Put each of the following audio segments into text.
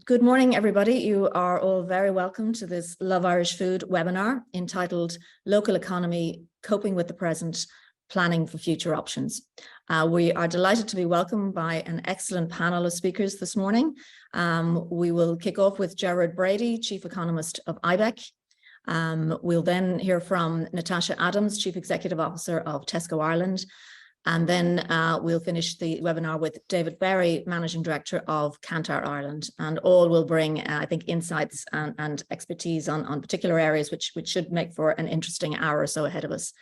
Good morning, everybody. You are all very welcome to this Love Irish Food webinar entitled Local Economy, Coping with the Present, Planning for Future Options. We are delighted to be welcomed by an excellent panel of speakers this morning. We will kick off with Gerard Brady, Chief Economist of Ibec. We'll then hear from Natasha Adams, Chief Executive Officer of Tesco Ireland. And then we'll finish the webinar with David Berry, Managing Director of Kantar Ireland. And all will bring, I think, insights and expertise on particular areas, which should make for an interesting hour or so ahead of us.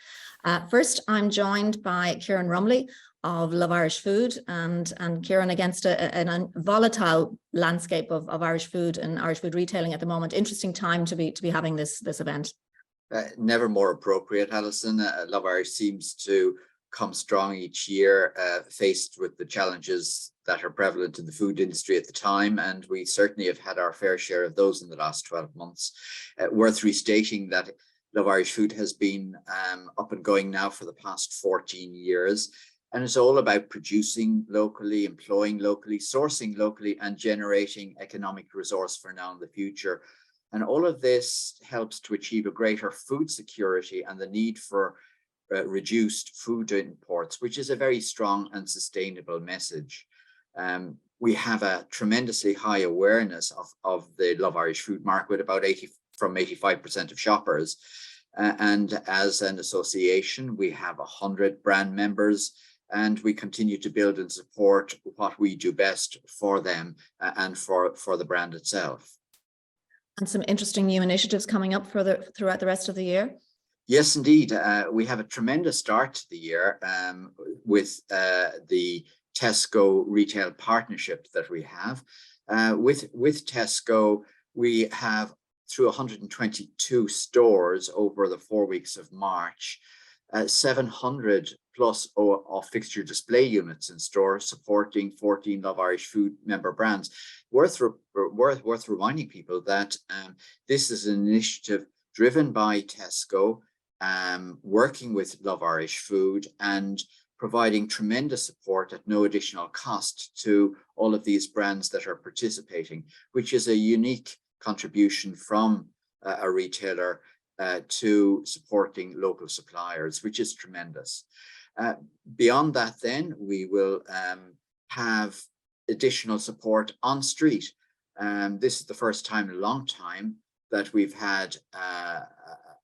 First, I'm joined by Kieran Rumley of Love Irish Food. And Kieran, against a volatile landscape of Irish food and Irish food retailing at the moment, interesting time to be having this event. Never more appropriate, Alison. Love Irish seems to come strong each year, faced with the challenges that are prevalent in the food industry at the time, and we certainly have had our fair share of those in the last 12 months. Worth restating that Love Irish Food has been up and going now for the past 14 years, and it's all about producing locally, employing locally, sourcing locally, and generating economic resource for now and the future. And all of this helps to achieve a greater food security and the need for reduced food imports, which is a very strong and sustainable message. We have a tremendously high awareness of the Love Irish Food market, about 85% of shoppers. And as an association, we have 100 brand members, and we continue to build and support what we do best for them and for the brand itself. And some interesting new initiatives coming up throughout the rest of the year. Yes, indeed. We have a tremendous start to the year with the Tesco retail partnership that we have. With Tesco, we have through 122 stores over the 4 weeks of March, 700 plus of fixture display units in stores supporting 14 Love Irish Food member brands. Worth reminding people that this is an initiative driven by Tesco, working with Love Irish Food and providing tremendous support at no additional cost to all of these brands that are participating, which is a unique contribution from a retailer to supporting local suppliers, which is tremendous. Beyond that, then, we will have additional support on street. This is the first time in a long time that we've had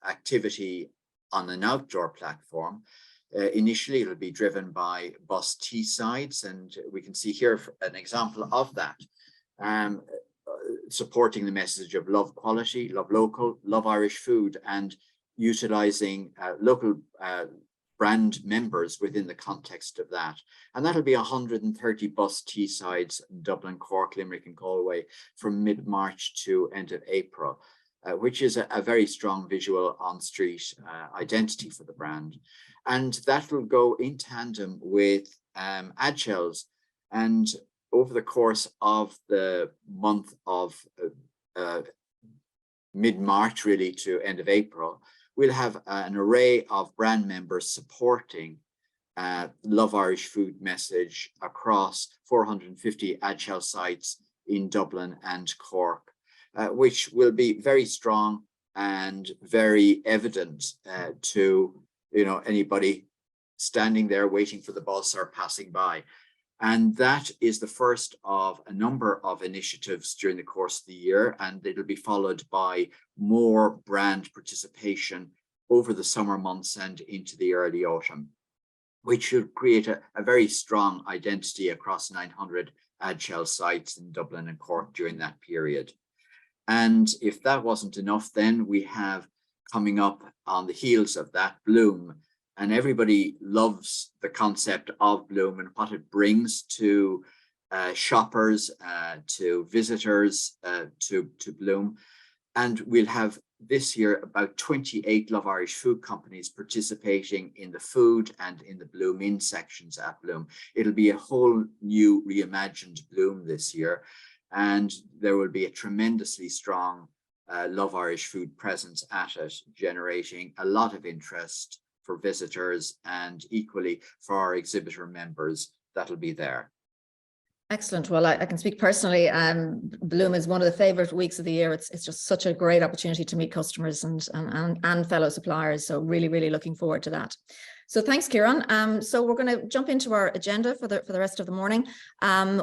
activity on an outdoor platform. Initially, it'll be driven by bus T-sides, and we can see here an example of that, supporting the message of love quality, love local, love Irish food, and utilizing local brand members within the context of that. And that'll be 130 bus T-sides in Dublin, Cork, Limerick and Galway from mid-March to end of April. Which is a very strong visual on-street identity for the brand. And that will go in tandem with ad shells. And over the course of the month of mid-March, really, to end of April, we'll have an array of brand members supporting Love Irish Food message across 450 ad shell sites in Dublin and Cork. Which will be very strong and very evident to anybody standing there waiting for the bus or passing by. And that is the first of a number of initiatives during the course of the year, and it'll be followed by more brand participation over the summer months and into the early autumn, which should create a very strong identity across 900 ad shell sites in Dublin and Cork during that period. And if that wasn't enough, then we have coming up on the heels of that Bloom. And everybody loves the concept of Bloom and what it brings to shoppers, to visitors, to Bloom. And we'll have this year about 28 Love Irish Food companies participating in the food and in the Bloom in sections at Bloom. It'll be a whole new reimagined Bloom this year. And there will be a tremendously strong Love Irish Food presence at it, generating a lot of interest for visitors and equally for our exhibitor members that'll be there. Excellent. Well, I can speak personally. Bloom is one of the favorite weeks of the year. It's just such a great opportunity to meet customers and fellow suppliers. So really looking forward to that. So thanks, Kieran. So we're going to jump into our agenda for the rest of the morning.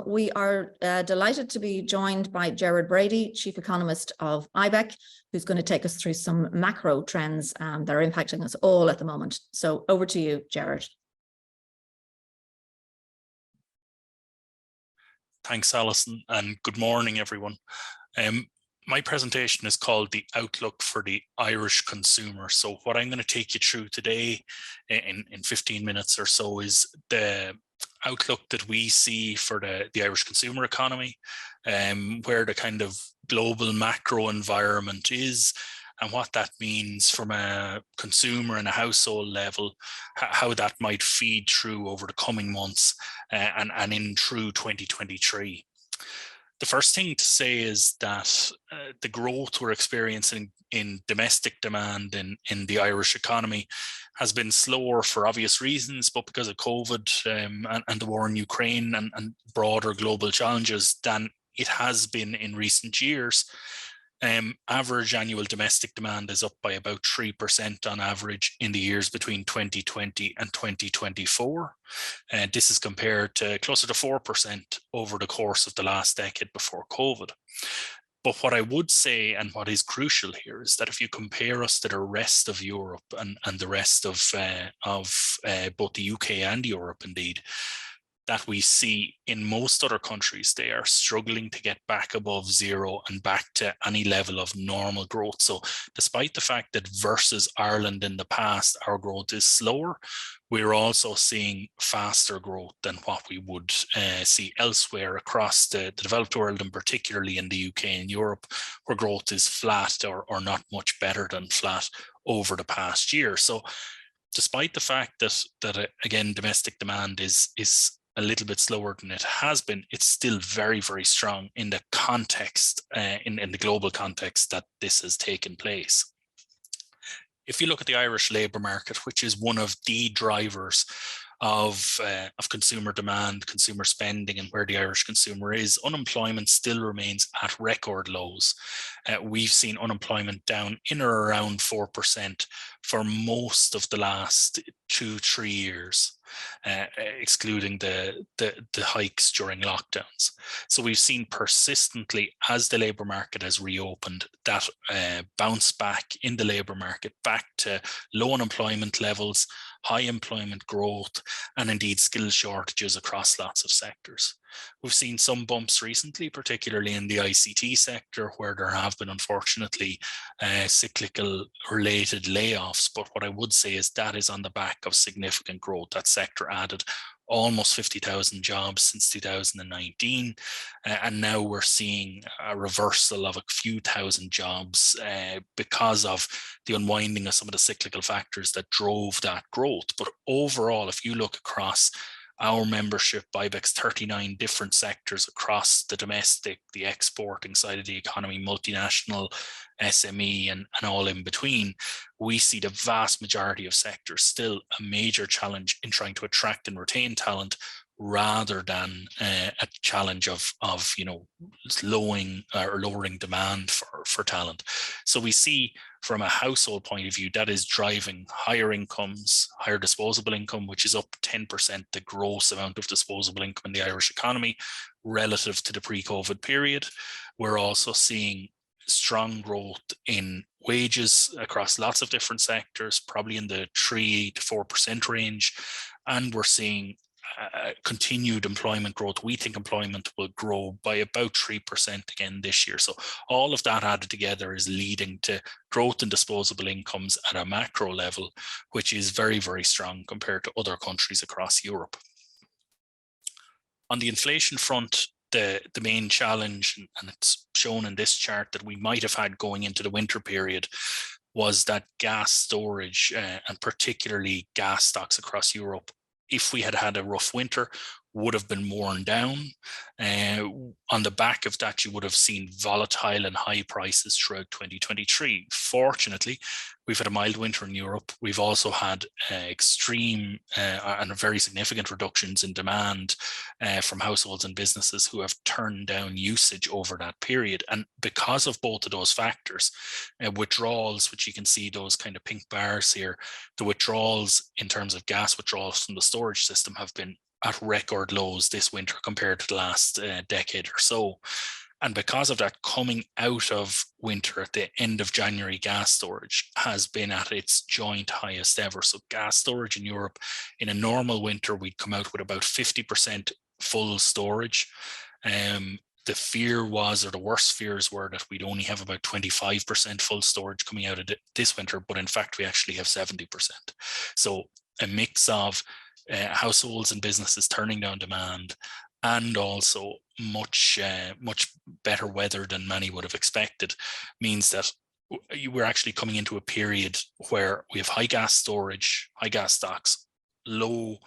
We are delighted to be joined by Gerard Brady, Chief Economist of Ibec, who's going to take us through some macro trends that are impacting us all at the moment. So over to you, Gerard. Thanks, Alison, and good morning, everyone. My presentation is called The Outlook for the Irish Consumer. So what I'm going to take you through today in 15 minutes or so is the outlook that we see for the Irish consumer economy, where the kind of global macro environment is, and what that means from a consumer and a household level, how that might feed through over the coming months and in through 2023. The first thing to say is that the growth we're experiencing in domestic demand in the Irish economy has been slower for obvious reasons, but because of COVID and the war in Ukraine and broader global challenges than it has been in recent years. Average annual domestic demand is up by about 3% on average in the years between 2020 and 2024. This is compared to closer to 4% over the course of the last decade before COVID. But what I would say, and what is crucial here, is that if you compare us to the rest of Europe and the rest of both the UK and Europe indeed, that we see in most other countries, they are struggling to get back above zero and back to any level of normal growth. So despite the fact that versus Ireland in the past, our growth is slower, we're also seeing faster growth than what we would see elsewhere across the developed world, and particularly in the UK and Europe, where growth is flat or not much better than flat over the past year. So despite the fact that again, domestic demand is a little bit slower than it has been, it's still very strong in the context, in the global context that this has taken place. If you look at the Irish labour market, which is one of the drivers of consumer demand, consumer spending, and where the Irish consumer is, unemployment still remains at record lows. We've seen unemployment down in or around 4% for most of the last 2-3 years. Excluding the hikes during lockdowns. So we've seen persistently, as the labour market has reopened, that bounce back in the labour market back to low unemployment levels, high employment growth, and indeed skill shortages across lots of sectors. We've seen some bumps recently, particularly in the ICT sector, where there have been, unfortunately, cyclical related layoffs. But what I would say is that is on the back of significant growth. That sector added almost 50,000 jobs since 2019. And now we're seeing a reversal of a few thousand jobs because of the unwinding of some of the cyclical factors that drove that growth. But overall, if you look across our membership, Ibec's 39 different sectors across the domestic, the exporting side of the economy, multinational, SME, and all in between, we see the vast majority of sectors still a major challenge in trying to attract and retain talent, rather than a challenge of lowering demand for talent. So we see from a household point of view that is driving higher incomes, higher disposable income, which is up 10%, the gross amount of disposable income in the Irish economy relative to the pre-COVID period. We're also seeing strong growth in wages across lots of different sectors, probably in the 3 to 4% range, and we're seeing continued employment growth. We think employment will grow by about 3% again this year. So all of that added together is leading to growth in disposable incomes at a macro level, which is very strong compared to other countries across Europe. On the inflation front, the main challenge, and it's shown in this chart, that we might have had going into the winter period was that gas storage and particularly gas stocks across Europe. If we had had a rough winter, would have been worn down. On the back of that, you would have seen volatile and high prices throughout 2023. Fortunately, we've had a mild winter in Europe. We've also had extreme and very significant reductions in demand from households and businesses who have turned down usage over that period. And because of both of those factors, withdrawals, which you can see those kind of pink bars here, the withdrawals in terms of gas withdrawals from the storage system have been at record lows this winter compared to the last decade or so. And because of that, coming out of winter at the end of January, gas storage has been at its joint highest ever. So gas storage in Europe, in a normal winter, we'd come out with about 50% full storage. The fear was, or the worst fears were, that we'd only have about 25% full storage coming out of this winter, but in fact, we actually have 70%. So a mix of households and businesses turning down demand, and also much better weather than many would have expected, means that we're actually coming into a period where we have high gas storage, high gas stocks, lower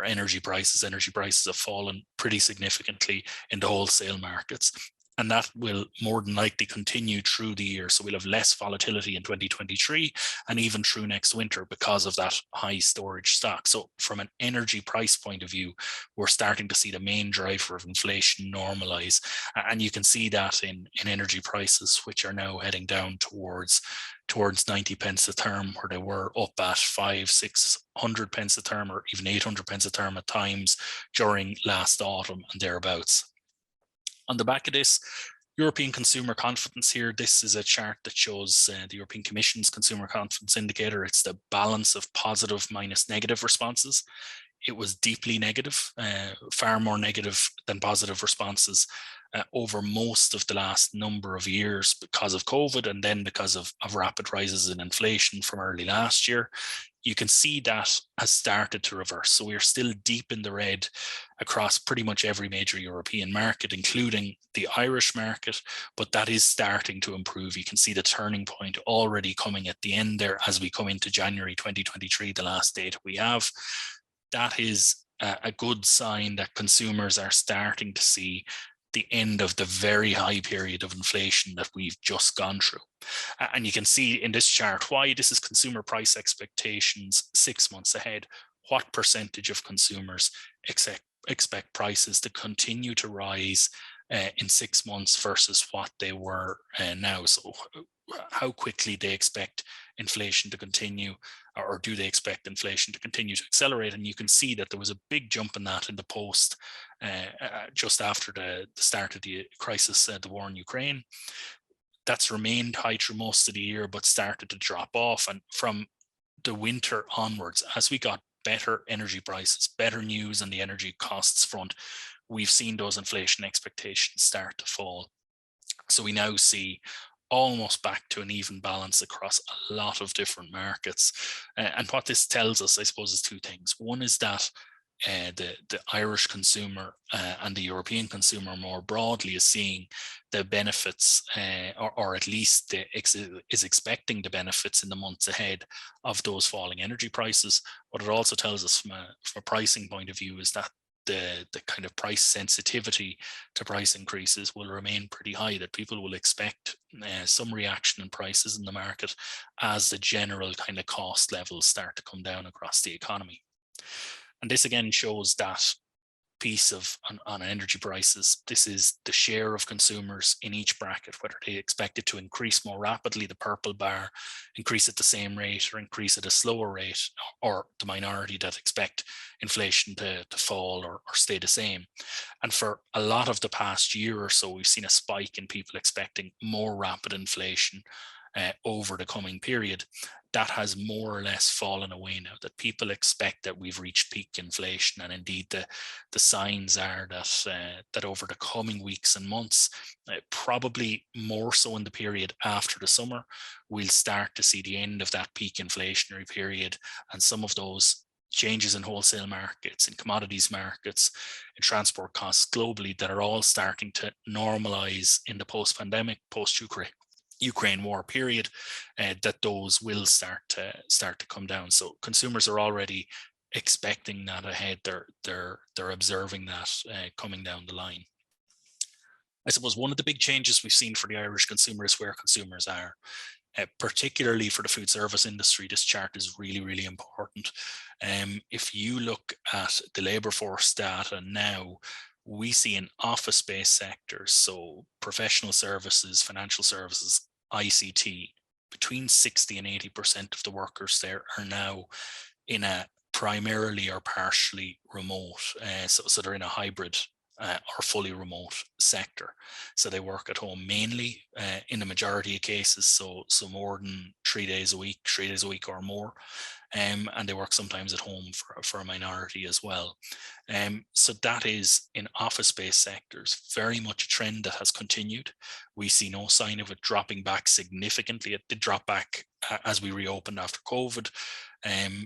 energy prices. Energy prices have fallen pretty significantly in the wholesale markets. And that will more than likely continue through the year. So we'll have less volatility in 2023 and even through next winter because of that high storage stock. So from an energy price point of view, we're starting to see the main driver of inflation normalize. And you can see that in energy prices, which are now heading down towards 90 pence a term, where they were up at 500-600 pence a term, or even 800 pence a term at times during last autumn and thereabouts. On the back of this, European consumer confidence here, this is a chart that shows the European Commission's consumer confidence indicator. It's the balance of positive minus negative responses. It was deeply negative, far more negative than positive responses over most of the last number of years because of COVID, and then because of rapid rises in inflation from early last year. You can see that has started to reverse. So we are still deep in the red across pretty much every major European market, including the Irish market, but that is starting to improve. You can see the turning point already coming at the end there as we come into January 2023, the last data we have. That is a good sign that consumers are starting to see the end of the very high period of inflation that we've just gone through. And you can see in this chart why. This is consumer price expectations 6 months ahead. What percentage of consumers expect prices to continue to rise in 6 months versus what they were now? So how quickly they expect inflation to continue, or do they expect inflation to continue to accelerate? And you can see that there was a big jump in that in the post just after the start of the crisis, the war in Ukraine. That's remained high through most of the year, but started to drop off. And from the winter onwards, as we got better energy prices, better news on the energy costs front, we've seen those inflation expectations start to fall. So we now see almost back to an even balance across a lot of different markets. And what this tells us, I suppose, is two things. One is that the Irish consumer and the European consumer more broadly is seeing the benefits, or at least is expecting the benefits in the months ahead of those falling energy prices. What it also tells us from a pricing point of view is that the kind of price sensitivity to price increases will remain pretty high, that people will expect some reaction in prices in the market as the general kind of cost levels start to come down across the economy. And this again shows that piece of on energy prices. This is the share of consumers in each bracket, whether they expect it to increase more rapidly, the purple bar, increase at the same rate, or increase at a slower rate, or the minority that expect inflation to fall or stay the same. And for a lot of the past year or so, we've seen a spike in people expecting more rapid inflation over the coming period. That has more or less fallen away now, that people expect that we've reached peak inflation. And indeed, the signs are that over the coming weeks and months, probably more so in the period after the summer, we'll start to see the end of that peak inflationary period, and some of those changes in wholesale markets, in commodities markets, in transport costs globally, that are all starting to normalize in the post-pandemic, post-Ukraine war period, that those will start to come down. So consumers are already expecting that ahead. They're observing that coming down the line. I suppose one of the big changes we've seen for the Irish consumer is where consumers are. Particularly for the food service industry, this chart is really, really important. If you look at the labour force data now, we see in office-based sectors, so professional services, financial services, ICT, between 60 and 80% of the workers there are now in a primarily or partially remote, so they're in a hybrid or fully remote sector. So they work at home mainly in the majority of cases, so more than 3 days a week or more, and they work sometimes at home for a minority as well. So that is in office-based sectors, very much a trend that has continued. We see no sign of it dropping back significantly. It did drop back as we reopened after COVID,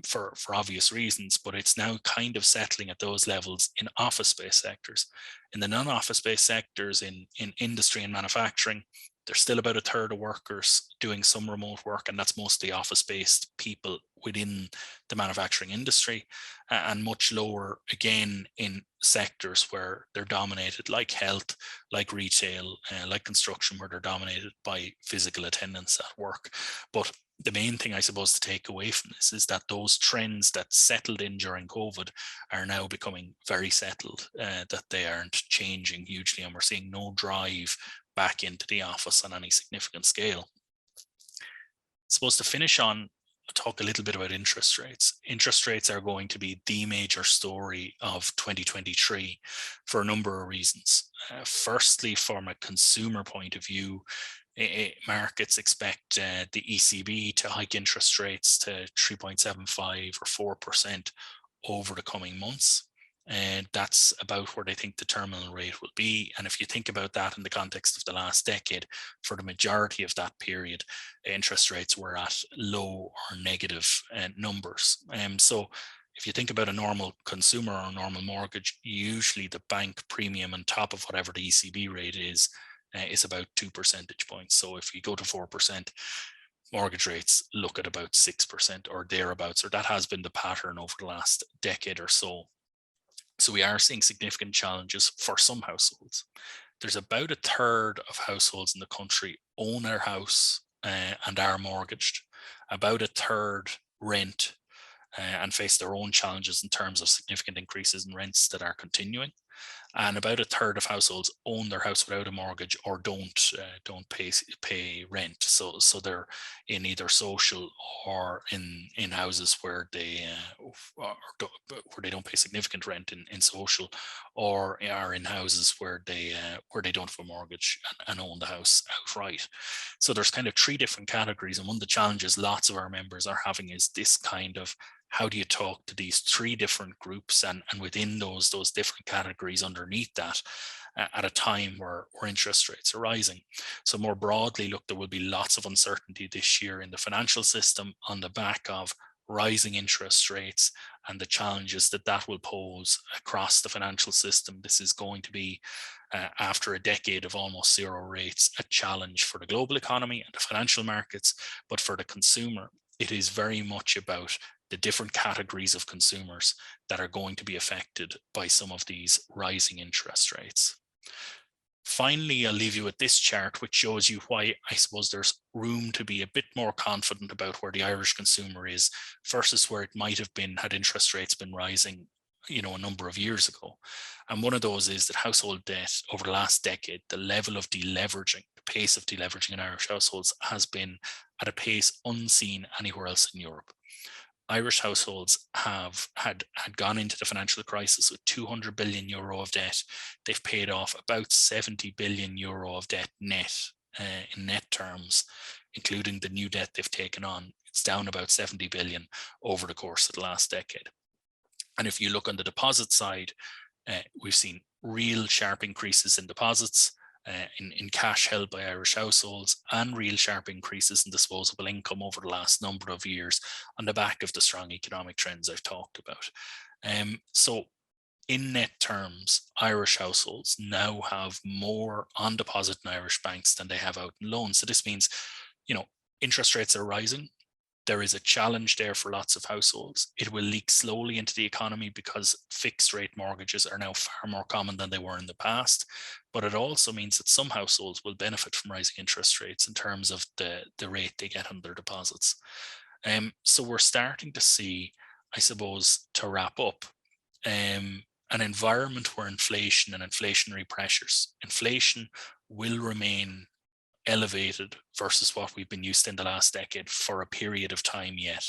for obvious reasons, but it's now kind of settling at those levels in office-based sectors. In the non-office-based sectors, in industry and manufacturing, there's still about a third of workers doing some remote work, and that's mostly office-based people within the manufacturing industry, and much lower again in sectors where they're dominated, like health, like retail, like construction, where they're dominated by physical attendance at work. But the main thing, I suppose, to take away from this is that those trends that settled in during COVID are now becoming very settled, that they aren't changing hugely, and we're seeing no drive back into the office on any significant scale. Supposed to finish on, talk a little bit about interest rates. Interest rates are going to be the major story of 2023 for a number of reasons. Firstly, from a consumer point of view, markets expect the ECB to hike interest rates to 3.75 or 4% over the coming months. And that's about where they think the terminal rate will be. And if you think about that in the context of the last decade, for the majority of that period, interest rates were at low or negative numbers. So if you think about a normal consumer or a normal mortgage, usually the bank premium on top of whatever the ECB rate is about 2 percentage points. So if you go to 4%, mortgage rates look at about 6% or thereabouts, or that has been the pattern over the last decade or so. So we are seeing significant challenges for some households. There's about a third of households in the country own their house and are mortgaged. About a third rent and face their own challenges in terms of significant increases in rents that are continuing. And about a third of households own their house without a mortgage or don't pay rent. So they're in either social or in houses where they don't pay significant rent in social, or are in houses where they don't have a mortgage and own the house outright. So there's kind of three different categories, and one of the challenges lots of our members are having is this kind of, how do you talk to these three different groups and within those different categories underneath that at a time where interest rates are rising. So more broadly, look, there will be lots of uncertainty this year in the financial system on the back of rising interest rates and the challenges that will pose across the financial system. This is going to be, after a decade of almost zero rates, a challenge for the global economy and the financial markets, but for the consumer, it is very much about the different categories of consumers that are going to be affected by some of these rising interest rates. Finally, I'll leave you with this chart, which shows you why I suppose there's room to be a bit more confident about where the Irish consumer is versus where it might have been had interest rates been rising, a number of years ago. And one of those is that household debt over the last decade, the level of deleveraging, the pace of deleveraging in Irish households has been at a pace unseen anywhere else in Europe. Irish households had gone into the financial crisis with 200 billion euro of debt. They've paid off about 70 billion euro of debt net, in net terms, including the new debt they've taken on. It's down about 70 billion over the course of the last decade. And if you look on the deposit side, we've seen real sharp increases in deposits, in cash held by Irish households, and real sharp increases in disposable income over the last number of years on the back of the strong economic trends I've talked about. So in net terms, Irish households now have more on deposit in Irish banks than they have out in loans. So this means, interest rates are rising. There is a challenge there for lots of households. It will leak slowly into the economy because fixed rate mortgages are now far more common than they were in the past. But it also means that some households will benefit from rising interest rates in terms of the rate they get on their deposits. So we're starting to see, I suppose, to wrap up, an environment where inflation and inflationary pressures, inflation will remain elevated versus what we've been used to in the last decade for a period of time yet.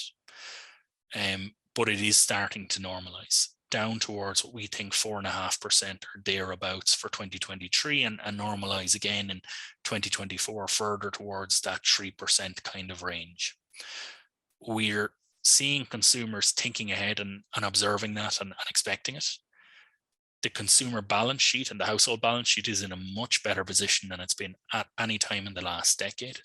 But it is starting to normalize down towards what we think 4.5% or thereabouts for 2023 and normalize again in 2024 further towards that 3% kind of range. We're seeing consumers thinking ahead and observing that and expecting it. The consumer balance sheet and the household balance sheet is in a much better position than it's been at any time in the last decade.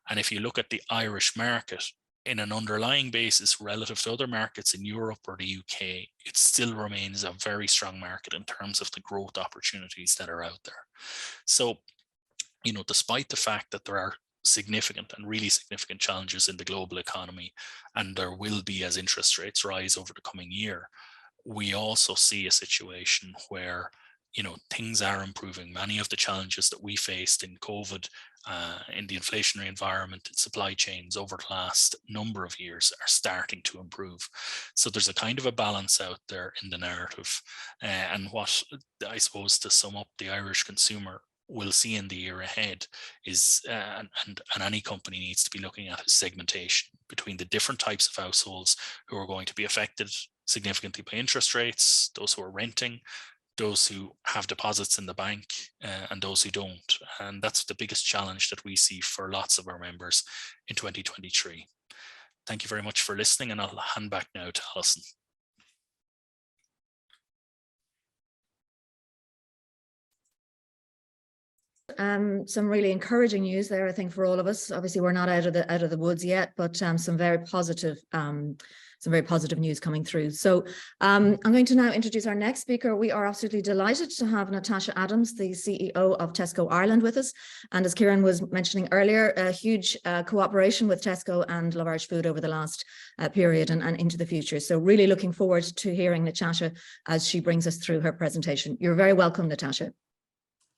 And if you look at the Irish market in an underlying basis relative to other markets in Europe or the UK, it still remains a very strong market in terms of the growth opportunities that are out there. So, you know, despite the fact that there are significant and really significant challenges in the global economy, and there will be as interest rates rise over the coming year, we also see a situation where, you know, things are improving. Many of the challenges that we faced in COVID, in the inflationary environment, in supply chains over the last number of years are starting to improve. So there's a kind of a balance out there in the narrative. And what I suppose, to sum up, the Irish consumer will see in the year ahead is, and any company needs to be looking at, is segmentation between the different types of households who are going to be affected significantly by interest rates, those who are renting, those who have deposits in the bank, and those who don't. And that's the biggest challenge that we see for lots of our members in 2023. Thank you very much for listening, and I'll hand back now to Alison. Some really encouraging news there, I think, for all of us. Obviously, we're not out of the woods yet, but some very positive news coming through. So I'm going to now introduce our next speaker. We are absolutely delighted to have Natasha Adams, the CEO of Tesco Ireland, with us. And as Kieran was mentioning earlier, a huge cooperation with Tesco and Love Irish Food over the last period and into the future. So really looking forward to hearing Natasha as she brings us through her presentation. You're very welcome, Natasha.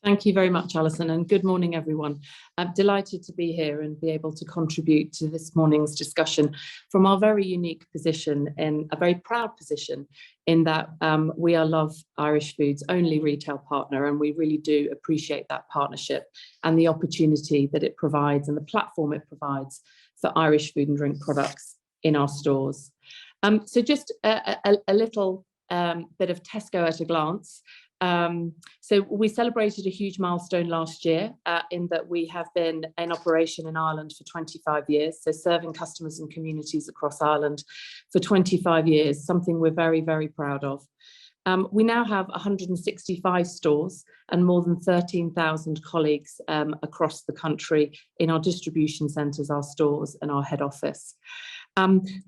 Thank you very much, Alison, and good morning, everyone. I'm delighted to be here and be able to contribute to this morning's discussion from our very unique position, and a very proud position, in that we are Love Irish Food's only retail partner, and we really do appreciate that partnership and the opportunity that it provides and the platform it provides for Irish food and drink products in our stores. So just a little bit of Tesco at a glance. So we celebrated a huge milestone last year in that we have been in operation in Ireland for 25 years, so serving customers and communities across Ireland for 25 years, something we're very, very proud of. We now have 165 stores and more than 13,000 colleagues across the country in our distribution centres, our stores and our head office.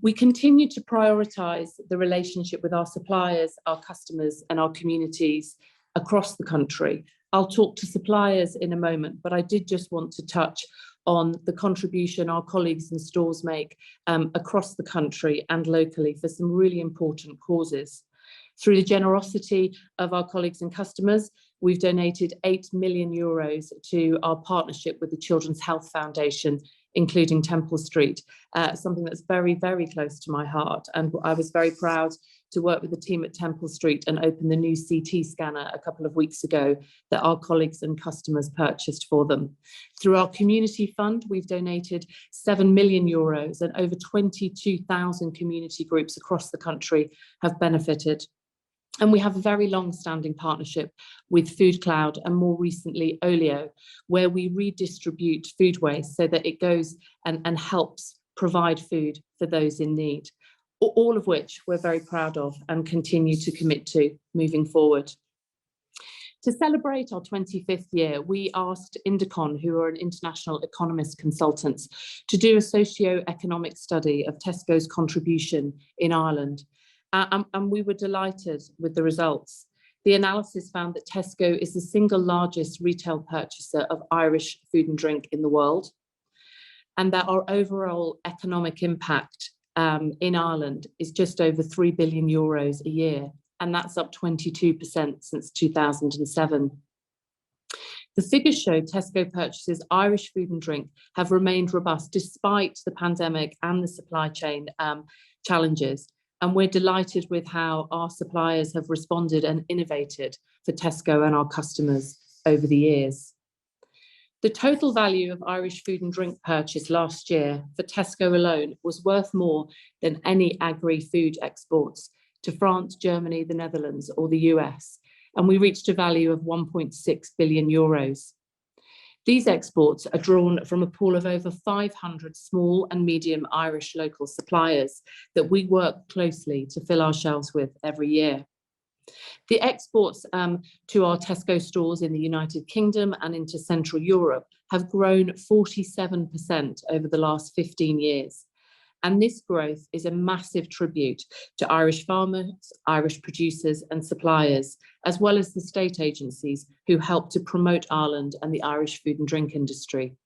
We continue to prioritise the relationship with our suppliers, our customers and our communities across the country. I'll talk to suppliers in a moment, but I did just want to touch on the contribution our colleagues in stores make across the country and locally for some really important causes. Through the generosity of our colleagues and customers, we've donated €8 million to our partnership with the Children's Health Foundation, including Temple Street, something that's very, very close to my heart. And I was very proud to work with the team at Temple Street and open the new CT scanner a couple of weeks ago that our colleagues and customers purchased for them. Through our community fund, we've donated €7 million, and over 22,000 community groups across the country have benefited. And we have a very long-standing partnership with Food Cloud and more recently Olio, where we redistribute food waste so that it goes and helps provide food for those in need, all of which we're very proud of and continue to commit to moving forward. To celebrate our 25th year, we asked Indicon, who are an international economist consultants, to do a socio-economic study of Tesco's contribution in Ireland. And we were delighted with the results. The analysis found that Tesco is the single largest retail purchaser of Irish food and drink in the world. and that our overall economic impact in Ireland is just over €3 billion a year, and that's up 22% since 2007. The figures show Tesco purchases Irish food and drink have remained robust despite the pandemic and the supply chain challenges. And we're delighted with how our suppliers have responded and innovated for Tesco and our customers over the years. The total value of Irish food and drink purchase last year for Tesco alone was worth more than any agri-food exports to France, Germany, the Netherlands, or the US, and we reached a value of €1.6 billion. These exports are drawn from a pool of over 500 small and medium Irish local suppliers that we work closely to fill our shelves with every year. The exports to our Tesco stores in the United Kingdom and into Central Europe have grown 47% over the last 15 years. And this growth is a massive tribute to Irish farmers, Irish producers and suppliers, as well as the state agencies who help to promote Ireland and the Irish food and drink industry.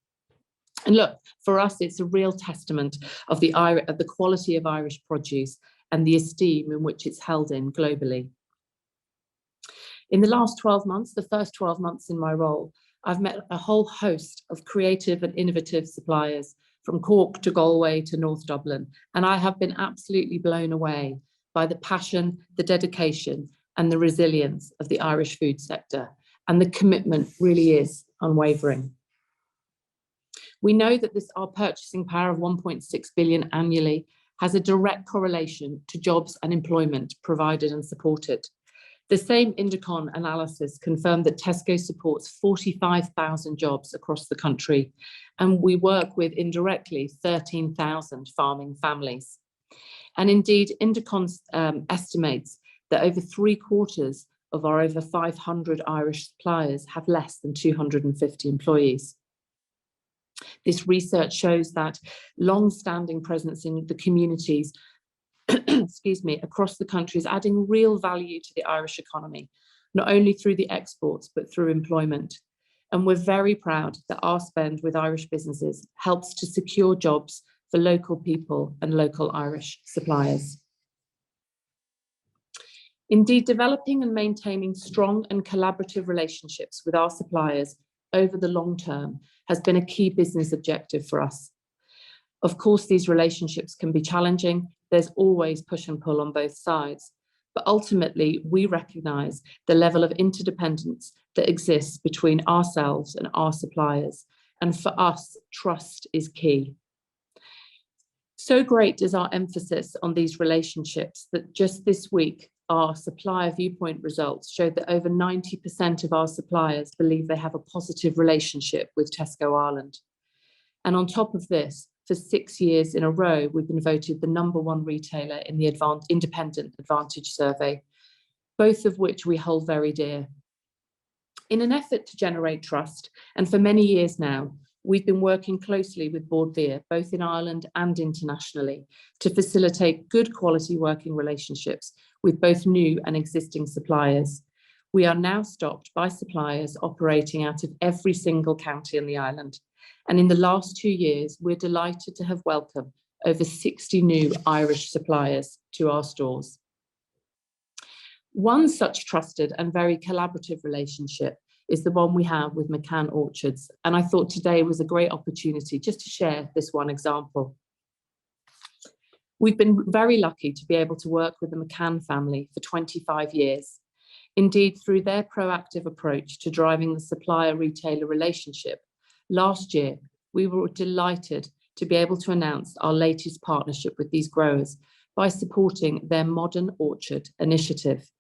And look, for us, it's a real testament of the quality of Irish produce and the esteem in which it's held in globally. In the last 12 months, the first 12 months in my role, I've met a whole host of creative and innovative suppliers from Cork to Galway to North Dublin, and I have been absolutely blown away by the passion, the dedication, and the resilience of the Irish food sector, and the commitment really is unwavering. We know that our purchasing power of 1.6 billion annually has a direct correlation to jobs and employment provided and supported. The same Indecon analysis confirmed that Tesco supports 45,000 jobs across the country, and we work with indirectly 13,000 farming families. And indeed, Indecon estimates that over 3/4 of our over 500 Irish suppliers have less than 250 employees. This research shows that long-standing presence in the communities across the country is adding real value to the Irish economy, not only through the exports, but through employment. And we're very proud that our spend with Irish businesses helps to secure jobs for local people and local Irish suppliers. Indeed, developing and maintaining strong and collaborative relationships with our suppliers over the long term has been a key business objective for us. Of course, these relationships can be challenging. There's always push and pull on both sides. But ultimately, we recognise the level of interdependence that exists between ourselves and our suppliers. And for us, trust is key. So great is our emphasis on these relationships that just this week, our supplier viewpoint results showed that over 90% of our suppliers believe they have a positive relationship with Tesco Ireland. And on top of this, for 6 years in a row, we've been voted the #1 retailer in the Independent Advantage Survey, both of which we hold very dear. In an effort to generate trust, and for many years now, we've been working closely with Bord Bia, both in Ireland and internationally, to facilitate good quality working relationships with both new and existing suppliers. We are now stocked by suppliers operating out of every single county on the island. And in the last 2 years, we're delighted to have welcomed over 60 new Irish suppliers to our stores. One such trusted and very collaborative relationship is the one we have with McCann Orchards. And I thought today was a great opportunity just to share this one example. We've been very lucky to be able to work with the McCann family for 25 years. Indeed, through their proactive approach to driving the supplier-retailer relationship, last year, we were delighted to be able to announce our latest partnership with these growers by supporting their Modern Orchard initiative.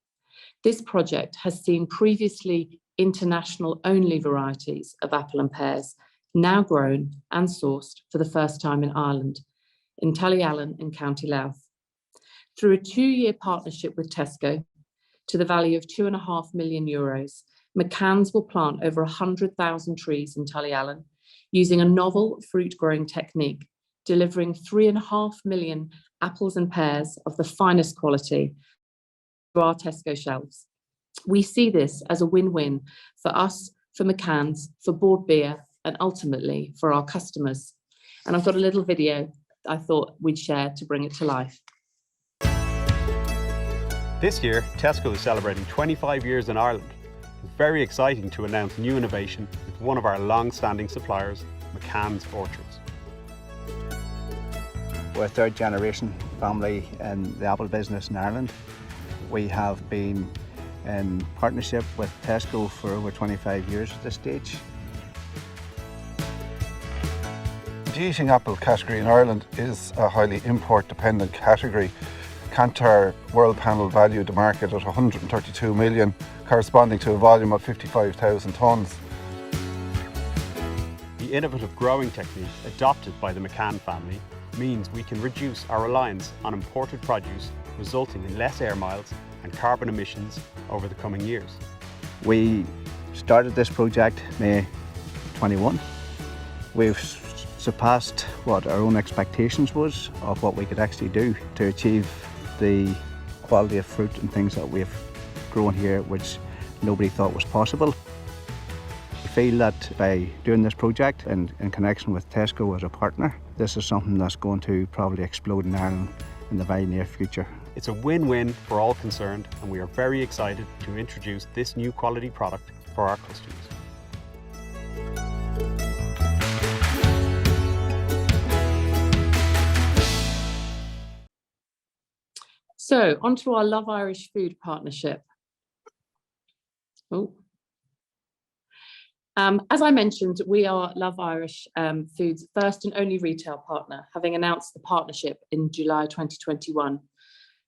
This project has seen previously international-only varieties of apple and pears now grown and sourced for the first time in Ireland, in Tullyallen in County Louth. Through a 2-year partnership with Tesco, to the value of €2.5 million, McCann's will plant over 100,000 trees in Tullyallen using a novel fruit growing technique, delivering 3.5 million apples and pears of the finest quality to our Tesco shelves. We see this as a win-win for us, for McCann's, for Bord Bia, and ultimately for our customers. And I've got a little video I thought we'd share to bring it to life. This year, Tesco is celebrating 25 years in Ireland. It's very exciting to announce new innovation with one of our long-standing suppliers, McCann's Orchards. We're a third generation family in the apple business in Ireland. We have been in partnership with Tesco for over 25 years at this stage. The eating apple category in Ireland is a highly import-dependent category. Kantar World Panel valued the market at 132 million, corresponding to a volume of 55,000 tonnes. The innovative growing technique adopted by the McCann family means we can reduce our reliance on imported produce, resulting in less air miles and carbon emissions over the coming years. We started this project May 21. We've surpassed what our own expectations was of what we could actually do to achieve the quality of fruit and things that we've grown here, which nobody thought was possible. I feel that by doing this project and in connection with Tesco as a partner, this is something that's going to probably explode in Ireland in the very near future. It's a win-win for all concerned, and we are very excited to introduce this new quality product for our customers. So, on to our Love Irish Food partnership. As I mentioned, we are Love Irish Food's first and only retail partner, having announced the partnership in July 2021.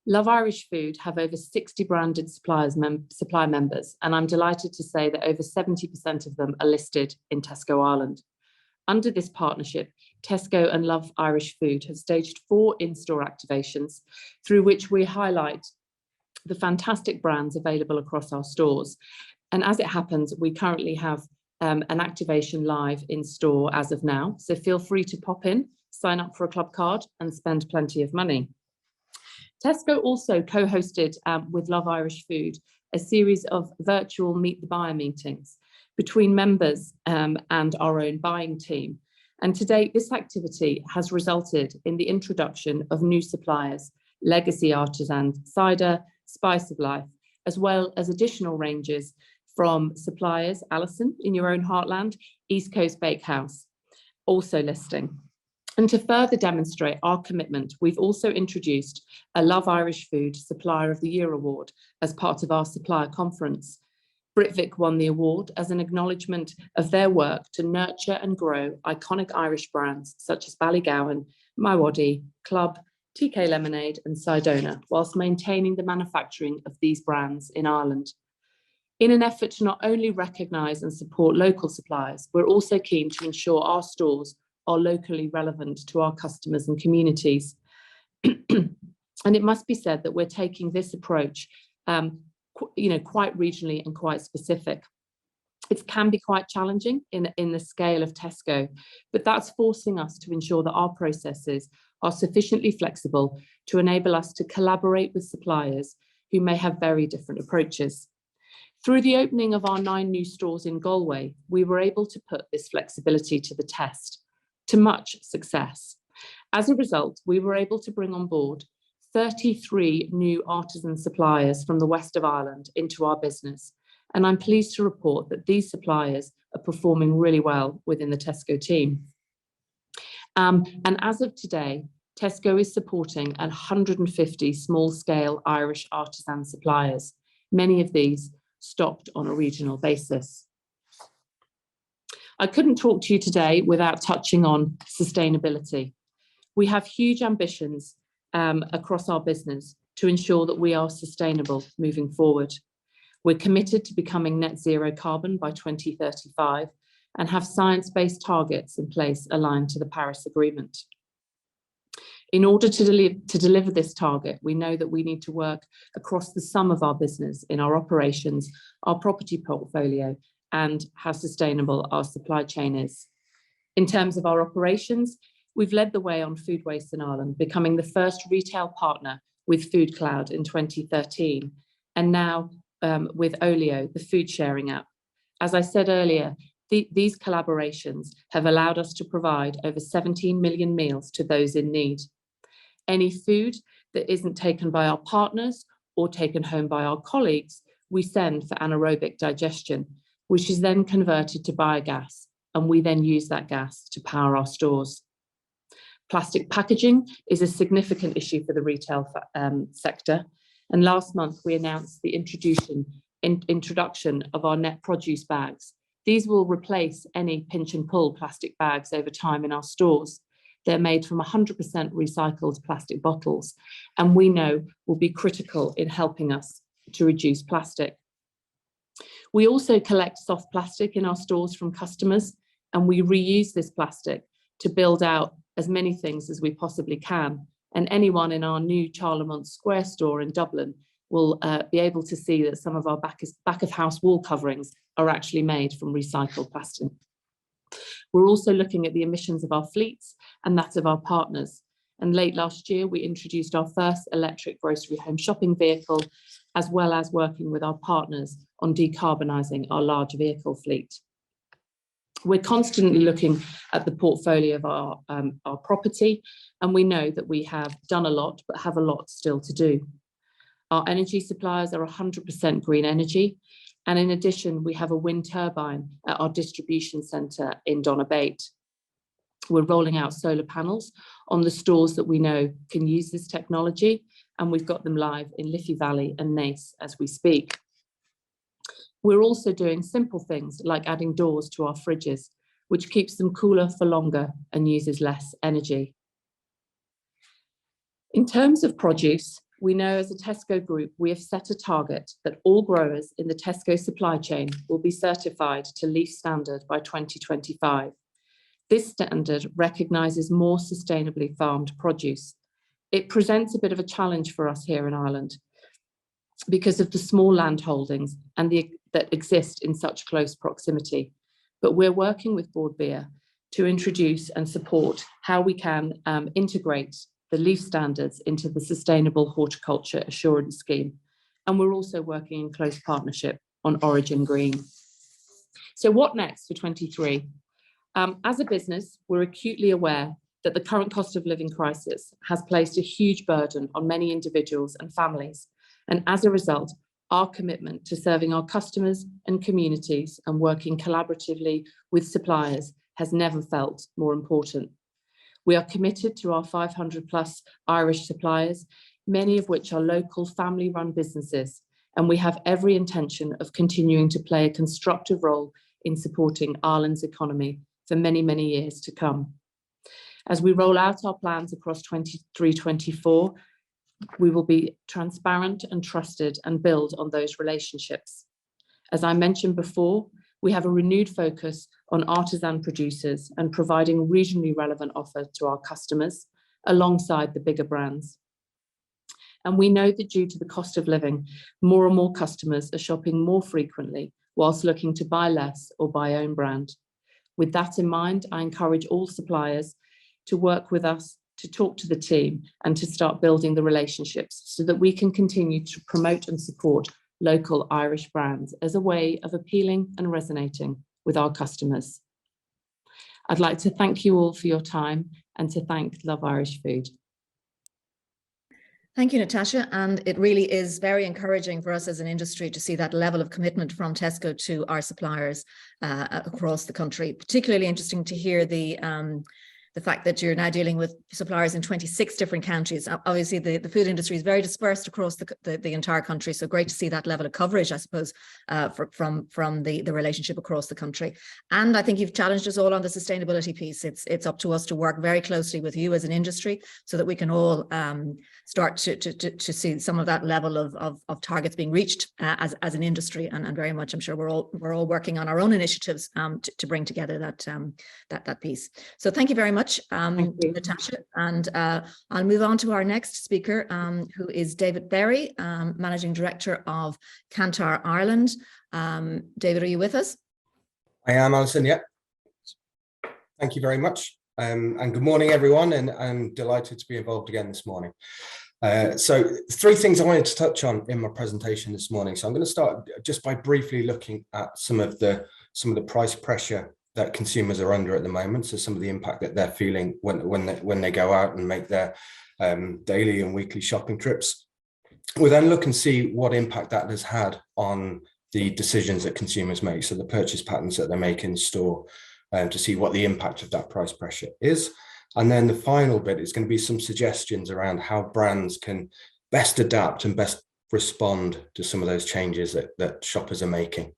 Love Irish Food have over 60 branded supply members, and I'm delighted to say that over 70% of them are listed in Tesco Ireland. Under this partnership, Tesco and Love Irish Food have staged 4 in-store activations through which we highlight the fantastic brands available across our stores. And as it happens, we currently have an activation live in store as of now. So feel free to pop in, sign up for a club card and spend plenty of money. Tesco also co-hosted with Love Irish Food a series of virtual Meet the Buyer meetings between members and our own buying team. And to date, this activity has resulted in the introduction of new suppliers, Legacy Artisan Cider, Spice of Life, as well as additional ranges from suppliers, Alison, in your own heartland, East Coast Bakehouse, also listing. And to further demonstrate our commitment, we've also introduced a Love Irish Food Supplier of the Year award as part of our supplier conference. Britvic won the award as an acknowledgement of their work to nurture and grow iconic Irish brands such as Ballygowan, Maiwaddy, Club, TK Lemonade and Sidona, whilst maintaining the manufacturing of these brands in Ireland. In an effort to not only recognise and support local suppliers, we're also keen to ensure our stores are locally relevant to our customers and communities. And it must be said that we're taking this approach quite regionally and quite specific. It can be quite challenging in the scale of Tesco, but that's forcing us to ensure that our processes are sufficiently flexible to enable us to collaborate with suppliers who may have very different approaches. Through the opening of our 9 new stores in Galway, we were able to put this flexibility to the test, to much success. As a result, we were able to bring on board 33 new artisan suppliers from the west of Ireland into our business. And I'm pleased to report that these suppliers are performing really well within the Tesco team. And as of today, Tesco is supporting 150 small-scale Irish artisan suppliers, many of these stocked on a regional basis. I couldn't talk to you today without touching on sustainability. We have huge ambitions across our business to ensure that we are sustainable moving forward. We're committed to becoming net zero carbon by 2035 and have science-based targets in place aligned to the Paris Agreement. In order to deliver this target, we know that we need to work across the sum of our business in our operations, our property portfolio, and how sustainable our supply chain is. In terms of our operations, we've led the way on food waste in Ireland, becoming the first retail partner with Food Cloud in 2013, and now with Olio, the food sharing app. As I said earlier, These collaborations have allowed us to provide over 17 million meals to those in need. Any food that isn't taken by our partners or taken home by our colleagues, we send for anaerobic digestion, which is then converted to biogas, and we then use that gas to power our stores. Plastic packaging is a significant issue for the retail sector, and last month we announced the introduction of our net produce bags. These will replace any pinch and pull plastic bags over time in our stores. They're made from 100% recycled plastic bottles, and we know will be critical in helping us to reduce plastic. We also collect soft plastic in our stores from customers, and we reuse this plastic to build out as many things as we possibly can. And anyone in our new Charlemont Square store in Dublin will be able to see that some of our back of house wall coverings are actually made from recycled plastic. We're also looking at the emissions of our fleets and that of our partners. And late last year, we introduced our first electric grocery home shopping vehicle, as well as working with our partners on decarbonising our large vehicle fleet. We're constantly looking at the portfolio of our property, and we know that we have done a lot, but have a lot still to do. Our energy suppliers are 100% green energy. And in addition, we have a wind turbine at our distribution centre in Donabate. We're rolling out solar panels on the stores that we know can use this technology, and we've got them live in Liffey Valley and Naas as we speak. We're also doing simple things like adding doors to our fridges, which keeps them cooler for longer and uses less energy. In terms of produce, we know as a Tesco group, we have set a target that all growers in the Tesco supply chain will be certified to LEAF standard by 2025. This standard recognises more sustainably farmed produce. It presents a bit of a challenge for us here in Ireland because of the small land holdings and that exist in such close proximity. But we're working with Bord Bia to introduce and support how we can integrate the LEAF standards into the Sustainable Horticulture Assurance Scheme. And we're also working in close partnership on Origin Green. So what next for 23? As a business, we're acutely aware that the current cost of living crisis has placed a huge burden on many individuals and families. And as a result, our commitment to serving our customers and communities and working collaboratively with suppliers has never felt more important. We are committed to our 500 plus Irish suppliers, many of which are local family-run businesses, and we have every intention of continuing to play a constructive role in supporting Ireland's economy for many, many years to come. As we roll out our plans across 23-24, we will be transparent and trusted and build on those relationships. As I mentioned before, we have a renewed focus on artisan producers and providing regionally relevant offer to our customers alongside the bigger brands. And we know that due to the cost of living, more and more customers are shopping more frequently whilst looking to buy less or buy own brand. With that in mind, I encourage all suppliers to work with us, to talk to the team and to start building the relationships so that we can continue to promote and support local Irish brands as a way of appealing and resonating with our customers. I'd like to thank you all for your time and to thank Love Irish Food. Thank you, Natasha. And it really is very encouraging for us as an industry to see that level of commitment from Tesco to our suppliers across the country. Particularly interesting to hear the fact that you're now dealing with suppliers in 26 different counties. Obviously, the food industry is very dispersed across the entire country. So great to see that level of coverage, I suppose, from the relationship across the country. And I think you've challenged us all on the sustainability piece. It's up to us to work very closely with you as an industry so that we can all start to see some of that level of targets being reached as an industry. And very much, I'm sure we're all working on our own initiatives to bring together that piece. So thank you very much. Natasha, and I'll move on to our next speaker, who is David Berry, Managing Director of Kantar Ireland. David, are you with us? I am, Alison, yeah. Thank you very much. And good morning, everyone, and I'm delighted to be involved again this morning. So 3 things I wanted to touch on in my presentation this morning. So I'm going to start just by briefly looking at some of the price pressure that consumers are under at the moment. So some of the impact that they're feeling when they go out and make their daily and weekly shopping trips. We'll then look and see what impact that has had on the decisions that consumers make. So the purchase patterns that they make in store, to see what the impact of that price pressure is. And then the final bit is going to be some suggestions around how brands can best adapt and best respond to some of those changes that shoppers are making.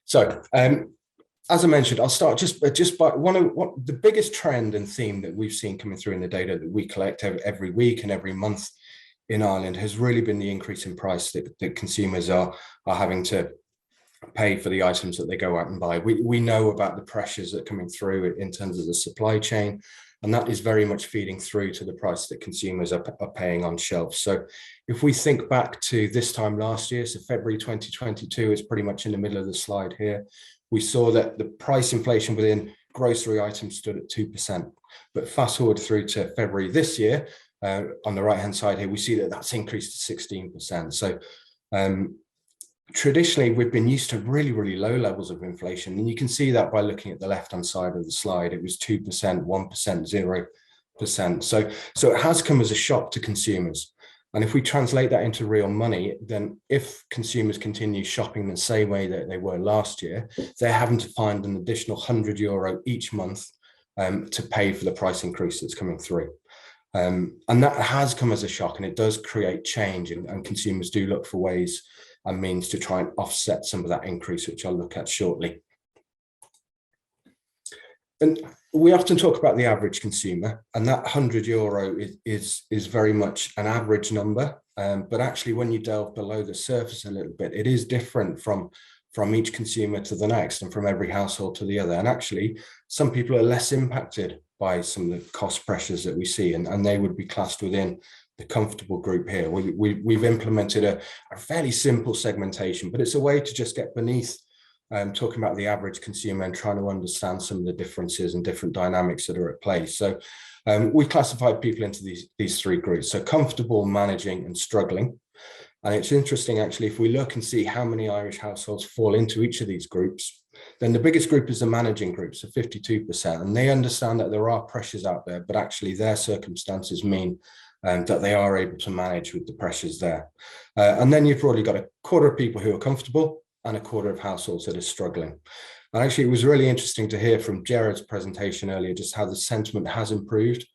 So, as I mentioned, I'll start just by what the biggest trend and theme that we've seen coming through in the data that we collect every week and every month in Ireland has really been the increase in price that consumers are having to pay for the items that they go out and buy. We know about the pressures that are coming through in terms of the supply chain, and that is very much feeding through to the price that consumers are paying on shelves. So if we think back to this time last year, so February 2022 is pretty much in the middle of the slide here, we saw that the price inflation within grocery items stood at 2%. But fast forward through to February this year, on the right hand side here, we see that that's increased to 16%. So traditionally, we've been used to really, really low levels of inflation. And you can see that by looking at the left-hand side of the slide. It was 2%, 1%, 0%. So it has come as a shock to consumers. And if we translate that into real money, then if consumers continue shopping the same way that they were last year, they're having to find an additional €100 each month to pay for the price increase that's coming through. And that has come as a shock, and it does create change, and consumers do look for ways and means to try and offset some of that increase, which I'll look at shortly. And we often talk about the average consumer, and that €100 is very much an average number. But actually, when you delve below the surface a little bit, it is different from each consumer to the next, and from every household to the other. And actually, some people are less impacted by some of the cost pressures that we see, and they would be classed within the comfortable group here. We've implemented a fairly simple segmentation, but it's a way to just get beneath talking about the average consumer and trying to understand some of the differences and different dynamics that are at play. So we classified people into these 3 groups. So comfortable, managing, and struggling. And it's interesting, actually, if we look and see how many Irish households fall into each of these groups, then the biggest group is the managing group, so 52%. And they understand that there are pressures out there, but actually their circumstances mean that they are able to manage with the pressures there. And then you've probably got a quarter of people who are comfortable and a quarter of households that are struggling. And actually, it was really interesting to hear from Jared's presentation earlier, just how the sentiment has improved.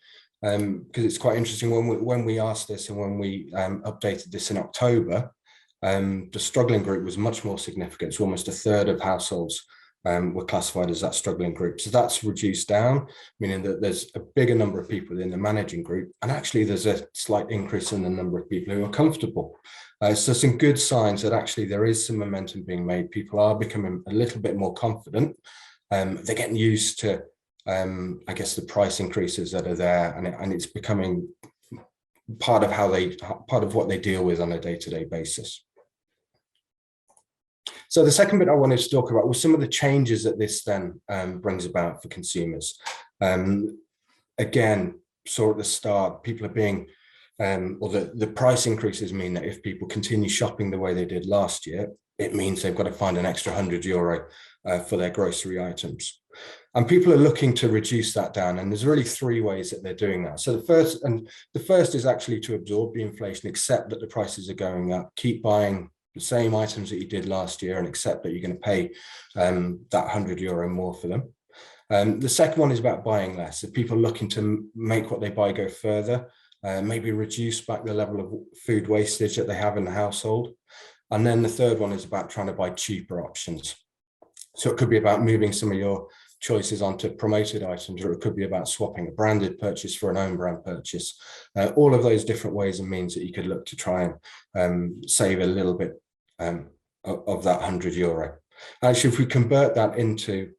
Because it's quite interesting when we asked this and when we updated this in October, the struggling group was much more significant. So almost a third of households were classified as that struggling group. So that's reduced down, meaning that there's a bigger number of people in the managing group. And actually, there's a slight increase in the number of people who are comfortable. So some good signs that actually there is some momentum being made. People are becoming a little bit more confident. They're getting used to, I guess, the price increases that are there, and it's becoming part of what they deal with on a day-to-day basis. So the second bit I wanted to talk about was some of the changes that this then brings about for consumers. Again, saw at the start, people are being, or the price increases mean that if people continue shopping the way they did last year, it means they've got to find an extra €100 for their grocery items. And people are looking to reduce that down. And there's really 3 ways that they're doing that. So the first is actually to absorb the inflation, accept that the prices are going up, keep buying the same items that you did last year, and accept that you're going to pay that €100 more for them. The second one is about buying less. So people looking to make what they buy go further, maybe reduce back the level of food wastage that they have in the household. And then the third one is about trying to buy cheaper options. So it could be about moving some of your choices onto promoted items, or it could be about swapping a branded purchase for an own brand purchase. All of those different ways and means that you could look to try and save a little bit of that €100. Actually, if we convert that into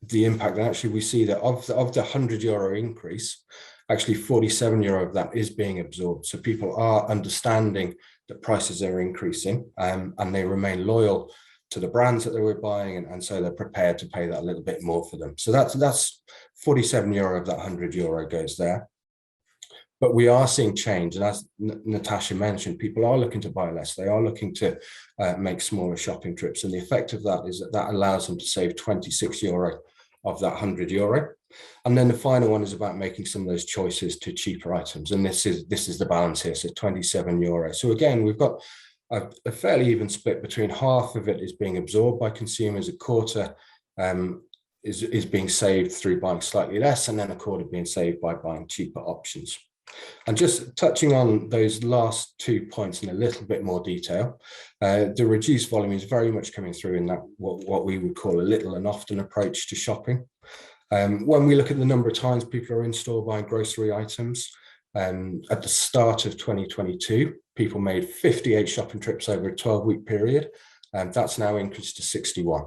the impact, then actually we see that of the €100 increase, actually €47 of that is being absorbed. So people are understanding that prices are increasing, and they remain loyal the brands that they were buying, and so they're prepared to pay that a little bit more for them. So that's 47 euro of that 100 euro goes there. But we are seeing change, and as Natasha mentioned, people are looking to buy less. They are looking to make smaller shopping trips, and the effect of that is that allows them to save 26 euro of that 100 euro. And then the final one is about making some of those choices to cheaper items, and this is the balance here, so 27 euro. So again, we've got a fairly even split between half of it is being absorbed by consumers, a quarter is being saved through buying slightly less, and then a quarter being saved by buying cheaper options. And just touching on those last 2 points in a little bit more detail, the reduced volume is very much coming through in that what we would call a little and often approach to shopping. When we look at the number of times people are in store buying grocery items, at the start of 2022, people made 58 shopping trips over a 12-week period, and that's now increased to 61.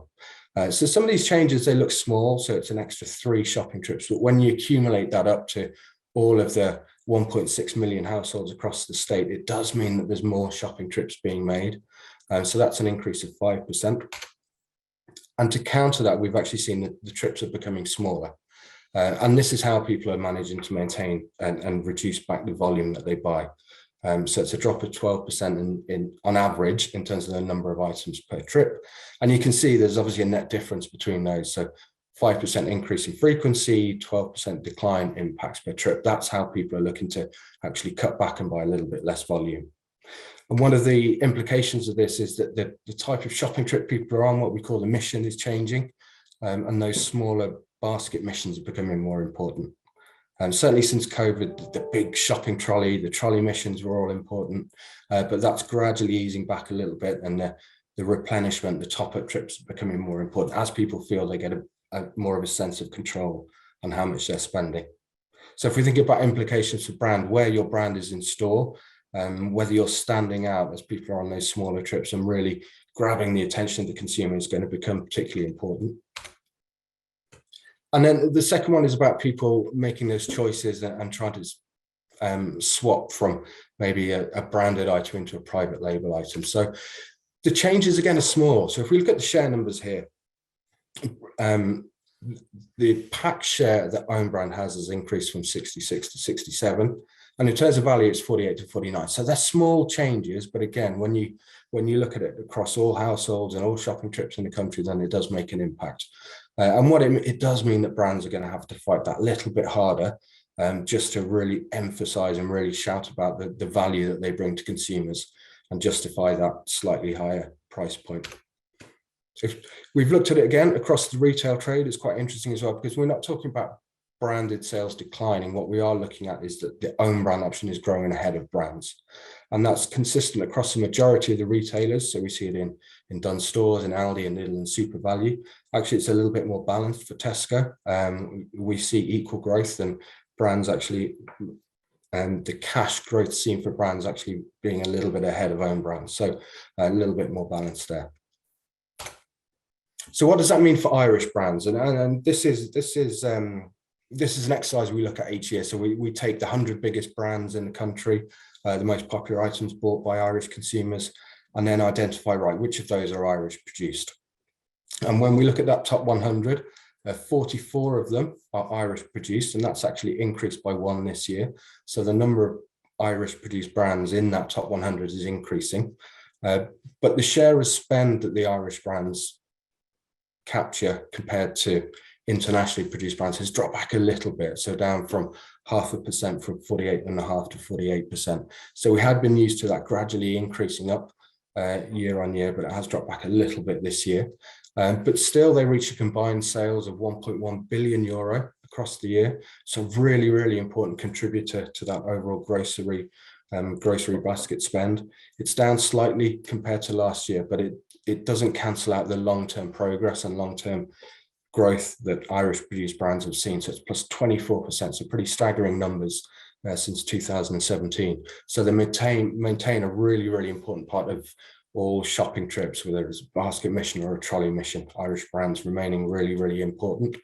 So some of these changes, they look small, so it's an extra 3 shopping trips, but when you accumulate that up to all of the 1.6 million households across the state, it does mean that there's more shopping trips being made. So that's an increase of 5%. And to counter that, we've actually seen that the trips are becoming smaller. And this is how people are managing to maintain and reduce back the volume that they buy. So it's a drop of 12% on average in terms of the number of items per trip. And you can see there's obviously a net difference between those. So 5% increase in frequency, 12% decline in packs per trip. That's how people are looking to actually cut back and buy a little bit less volume. And one of the implications of this is that the type of shopping trip people are on, what we call the mission, is changing. And those smaller basket missions are becoming more important. Certainly since COVID, the big shopping trolley, the trolley missions were all important, but that's gradually easing back a little bit, and the replenishment, the top-up trips are becoming more important as people feel they get more of a sense of control on how much they're spending. So if we think about implications for brand, where your brand is in store, whether you're standing out as people are on those smaller trips and really grabbing the attention of the consumer is going to become particularly important. And then the second one is about people making those choices and trying to swap from maybe a branded item into a private label item. So the changes again are small. So if we look at the share numbers here, the pack share that own brand has increased from 66 to 67, and in terms of value, it's 48 to 49. So they're small changes, but again, when you look at it across all households and all shopping trips in the country, then it does make an impact. And what it does mean that brands are going to have to fight that little bit harder, just to really emphasize and really shout about the value that they bring to consumers and justify that slightly higher price point. So we've looked at it again across the retail trade. It's quite interesting as well, because we're not talking about branded sales declining. What we are looking at is that the own brand option is growing ahead of brands. And that's consistent across the majority of the retailers. So we see it in Dunnes Stores, in Aldi and Lidl and Super Value. Actually, it's a little bit more balanced for Tesco. We see equal growth, and brands actually, the cash growth seen for brands actually being a little bit ahead of own brands. So a little bit more balanced there. So what does that mean for Irish brands? And this is an exercise we look at each year. So we take the 100 biggest brands in the country, the most popular items bought by Irish consumers, and then identify, right, which of those are Irish produced. And when we look at that top 100, 44 of them are Irish produced, and that's actually increased by 1 this year. So the number of Irish produced brands in that top 100 is increasing. But the share of spend that the Irish brands capture compared to internationally produced brands has dropped back a little bit, so down from 0.5% from 48.5% to 48%. So we had been used to that gradually increasing up year on year, but it has dropped back a little bit this year. But still, they reach a combined sales of 1.1 billion euro across the year. So really, really important contributor to that overall grocery basket spend. It's down slightly compared to last year, but it doesn't cancel out the long-term progress and long-term growth that Irish produced brands have seen. So it's plus 24%, so pretty staggering numbers since 2017. So they maintain a really, really important part of all shopping trips, whether it's a basket mission or a trolley mission. Irish brands remaining really, really important.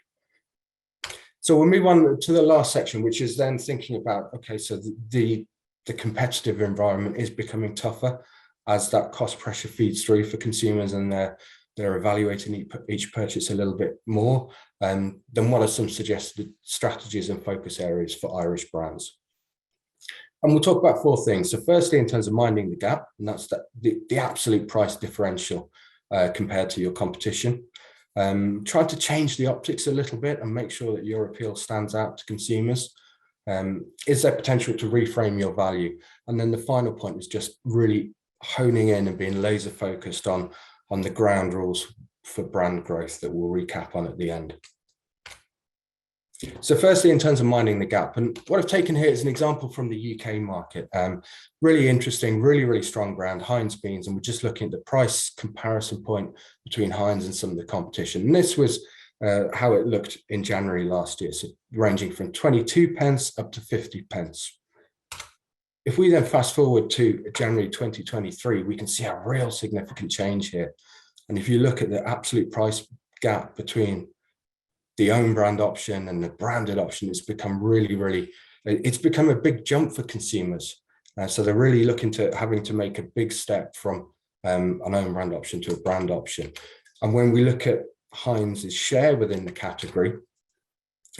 So we'll move on to the last section, which is then thinking about, okay, so the competitive environment is becoming tougher as that cost pressure feeds through for consumers, and they're They're evaluating each purchase a little bit more. Then what are some suggested strategies and focus areas for Irish brands? And we'll talk about 4 things. So firstly, in terms of minding the gap, and that's the absolute price differential compared to your competition. Trying to change the optics a little bit and make sure that your appeal stands out to consumers. Is there potential to reframe your value? And then the final point is just really honing in and being laser focused on the ground rules for brand growth that we'll recap on at the end. So firstly, in terms of minding the gap, and what I've taken here is an example from the UK market. Really interesting, really strong brand, Heinz beans, and we're just looking at the price comparison point between Heinz and some of the competition. And this was how it looked in January last year, so ranging from 22 pence up to 50 pence. If we then fast forward to January 2023, we can see a real significant change here. And if you look at the absolute price gap between the own brand option and the branded option, it's become it's become a big jump for consumers. So they're really looking to having to make a big step from an own brand option to a brand option. And when we look at Heinz's share within the category,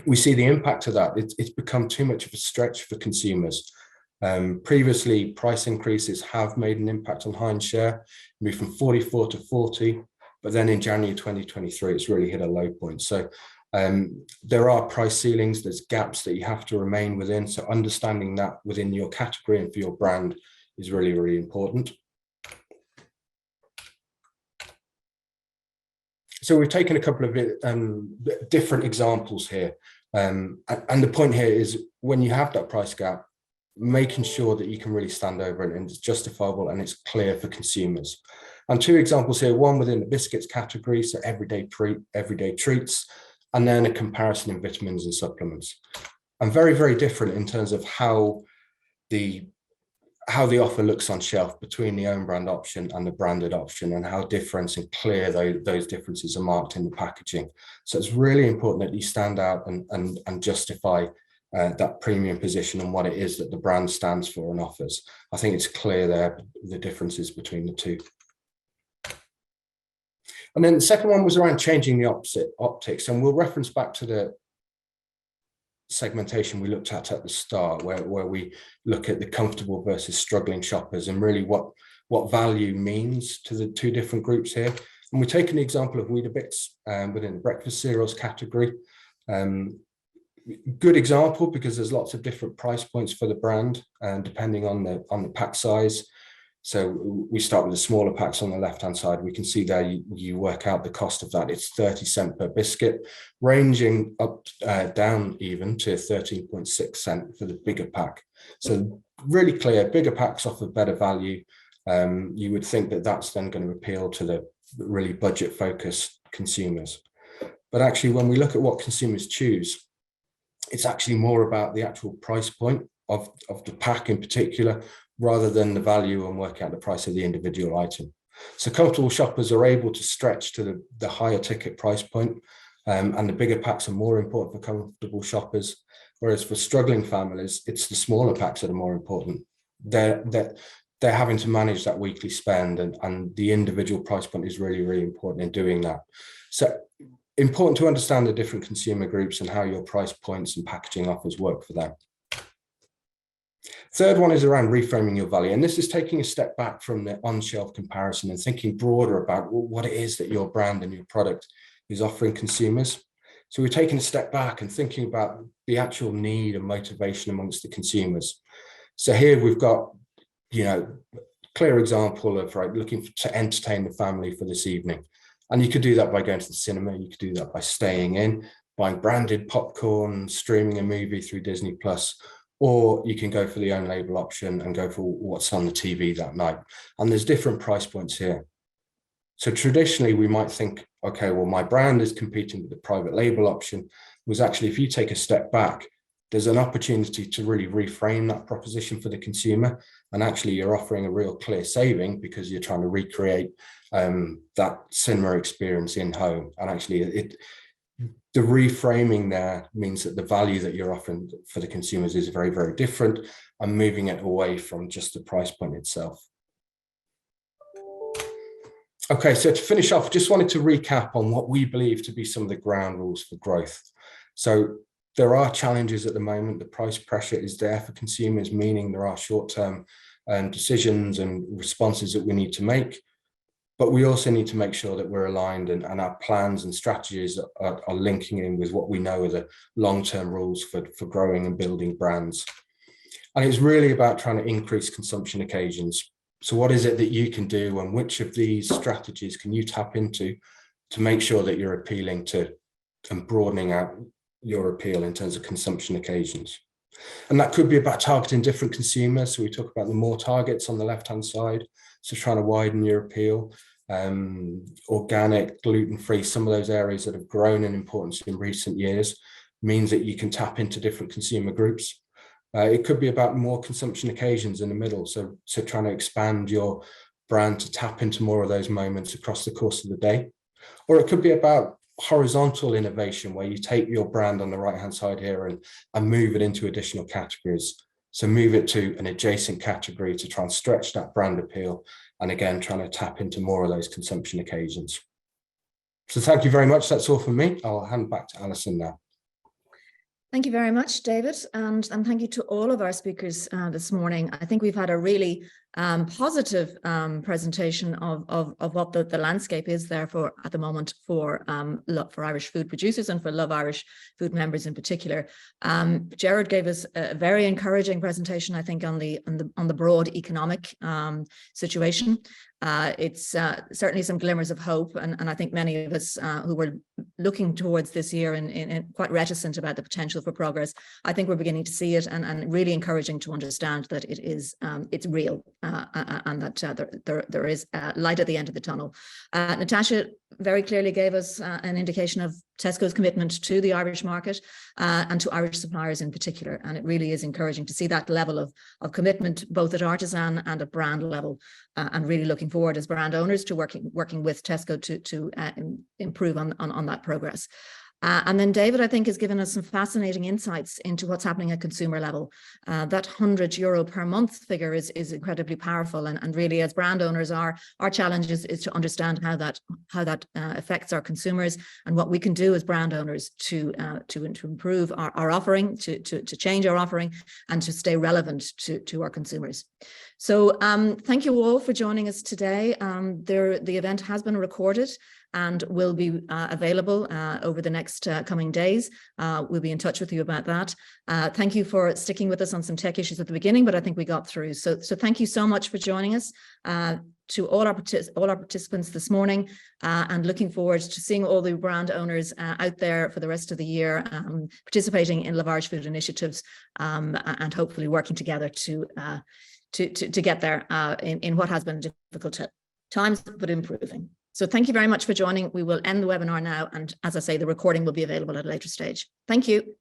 we see the impact of that. It's become too much of a stretch for consumers. Previously, price increases have made an impact on Heinz share, moved from 44 to 40, but then in January 2023, it's really hit a low point. So there are price ceilings, there's gaps that you have to remain within. So understanding that within your category and for your brand is really important. So we've taken a couple of different examples here. And the point here is when you have that price gap, making sure that you can really stand over it and it's justifiable and it's clear for consumers. And 2 examples here, one within the biscuits category, so everyday treats, and then a comparison in vitamins and supplements. And very different in terms of how the offer looks on shelf between the own brand option and the branded option, and how different and clear those differences are marked in the packaging. So it's really important that you stand out and justify that premium position and what it is that the brand stands for and offers. I think it's clear there, the differences between the 2. And then the second one was around changing the optics, and we'll reference back to the segmentation we looked at the start, where we look at the comfortable versus struggling shoppers and really what value means to the 2 different groups here. And we take an example of Weetabix within the breakfast cereals category. Good example because there's lots of different price points for the brand and depending on the pack size. So we start with the smaller packs on the left-hand side. We can see there you work out the cost of that. It's 30 cents per biscuit, ranging up down even to 13.6 cents for the bigger pack. So really clear, bigger packs offer better value. You would think that that's then going to appeal to the really budget-focused consumers. But actually, when we look at what consumers choose, it's actually more about the actual price point of the pack in particular, rather than the value and work out the price of the individual item. So comfortable shoppers are able to stretch to the higher ticket price point, and the bigger packs are more important for comfortable shoppers. Whereas for struggling families, it's the smaller packs that are more important. They're having to manage that weekly spend, and the individual price point is really important in doing that. So important to understand the different consumer groups and how your price points and packaging offers work for them. Third one is around reframing your value. And this is taking a step back from the on-shelf comparison and thinking broader about what it is that your brand and your product is offering consumers. So we're taking a step back and thinking about the actual need and motivation amongst the consumers. So here we've got, clear example of looking to entertain the family for this evening. And you could do that by going to the cinema. You could do that by staying in, buying branded popcorn, streaming a movie through Disney+. Or you can go for the own label option and go for what's on the TV that night. And there's different price points here. So traditionally, we might think, okay, well, my brand is competing with the private label option. Was actually, if you take a step back, there's an opportunity to really reframe that proposition for the consumer. And actually, you're offering a real clear saving because you're trying to recreate that cinema experience in home. And actually, the reframing there means that the value that you're offering for the consumers is very different, and moving it away from just the price point itself. Okay, so to finish off, just wanted to recap on what we believe to be some of the ground rules for growth. So there are challenges at the moment. The price pressure is there for consumers, meaning there are short-term decisions and responses that we need to make. But we also need to make sure that we're aligned and our plans and strategies are linking in with what we know are the long-term rules for growing and building brands. And it's really about trying to increase consumption occasions. So what is it that you can do, and which of these strategies can you tap into to make sure that you're appealing to and broadening out your appeal in terms of consumption occasions? And that could be about targeting different consumers. So we talk about the more targets on the left-hand side. So trying to widen your appeal, organic, gluten-free, some of those areas that have grown in importance in recent years means that you can tap into different consumer groups. It could be about more consumption occasions in the middle. So trying to expand your brand to tap into more of those moments across the course of the day. Or it could be about horizontal innovation, where you take your brand on the right-hand side here and move it into additional categories. So move it to an adjacent category to try and stretch that brand appeal. And again, trying to tap into more of those consumption occasions. So thank you very much. That's all from me. I'll hand back to Alison now. Thank you very much, David, and thank you to all of our speakers this morning. I think we've had a really positive presentation of what the landscape is there for at the moment for Irish food producers and for Love Irish Food members in particular. Gerard gave us a very encouraging presentation, I think, on the broad economic situation. It's certainly some glimmers of hope, and I think many of us who were looking towards this year and quite reticent about the potential for progress, I think we're beginning to see it, and really encouraging to understand that it is it's real, and that there is light at the end of the tunnel. Natasha very clearly gave us an indication of Tesco's commitment to the Irish market and to Irish suppliers in particular, and it really is encouraging to see that level of commitment both at artisan and at brand level, and really looking forward as brand owners to working with Tesco to improve on that progress. And then David, I think, has given us some fascinating insights into what's happening at consumer level. That €100 per month figure is incredibly powerful, and really, as brand owners, our challenge is to understand how that affects our consumers, and what we can do as brand owners to improve our offering, to change our offering, and to stay relevant to our consumers. So thank you all for joining us today. The event has been recorded and will be available over the next coming days. We'll be in touch with you about that. Thank you for sticking with us on some tech issues at the beginning, but I think we got through. So thank you so much for joining us. To all our participants this morning, and looking forward to seeing all the brand owners out there for the rest of the year, participating in Love Irish Food initiatives, and hopefully working together to get there in what has been difficult times, but improving. So thank you very much for joining. We will end the webinar now, and as I say, the recording will be available at a later stage. Thank you.